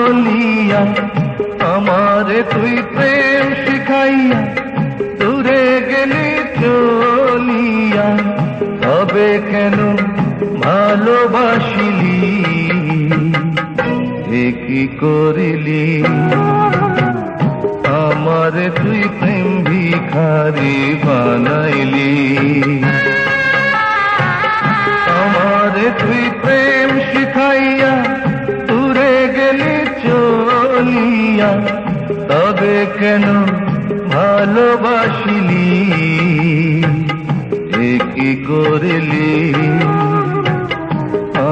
বলিয়া আমারে তুই প্রেম শিখাইয়া দূরে গেলি চলিয়া, তবে কেন ভালোবাসিলি এ কি করিলি? আমারে তুই প্রেম ভিখারি বানাইলি, আমারে তুই প্রেম শিখাইয়া দূরে গেলি চলিয়া, তবে কেন ভালোবাসিলি এ কি করিলি?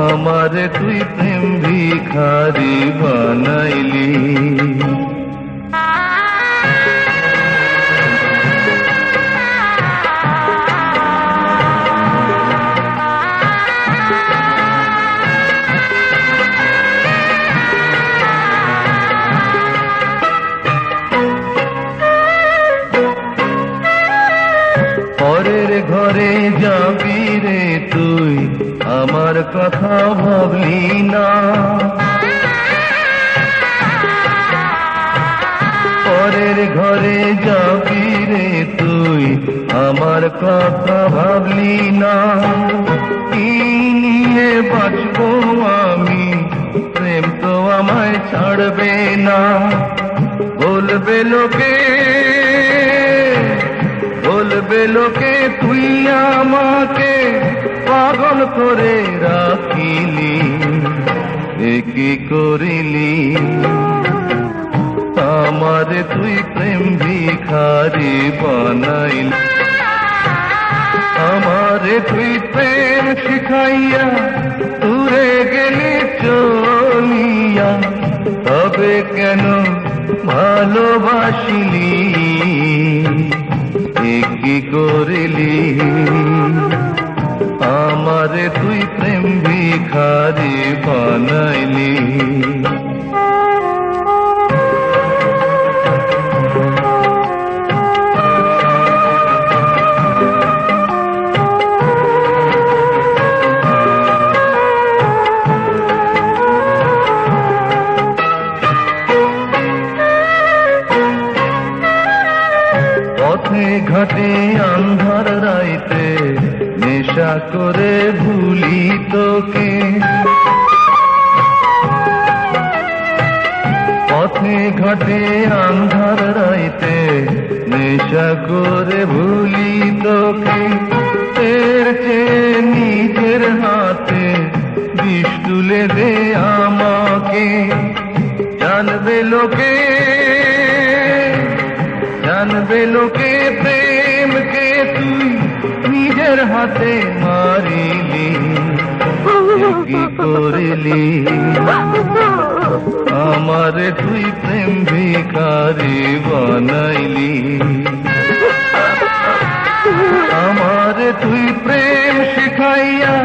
আমারে তুই প্রেম ভিখারি বানাইলি। পরের ঘরে যাবি রে তুই, আমার কথা ভাবলি না। পরের ঘরে যাবি রে তুই, আমার কথা ভাবলি না। কি নিয়ে বাঁচবো আমি, প্রেম তো আমায় ছাড়বে না। বলবে লোকে, বলবে লোকে তুই আমাকে পাগল করে রাখিলি এ কি করিলি? আমারে তুই প্রেম ভিখারি বানাইলি, আমারে তুই প্রেম শিখাইয়া দূরে গেলি চলিয়া, তবে কেন ভালোবাসিলি এ কি করিলি? আমারে তুই প্রেম ভিখারি বানাইলি। পথে ঘাটে আন্ধার রাইতে নেশা করে ভুলি তোকে, পথে ঘাটে আন্ধার রাইতে নেশা করে ভুলি তোকে। এর চেয়ে নিজের হাতে বিষ তুলে দে আমাকে, জানবে লোকে, জানবে লোকে প্রেমকে তুই নিজের হাতে মারিলি কি করিলি? আমারে তুই প্রেম ভিখারি বানাইলি, আমারে তুই প্রেম শিখাইয়া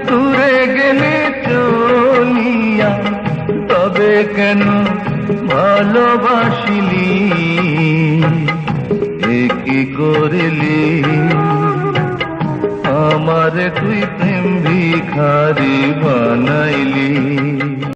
দূরে গেলি চলিয়া, তবে কেন ভালোবাসিলি এ কি করিলি? আমারে তুই প্রেম ভিখারি বানাইলি।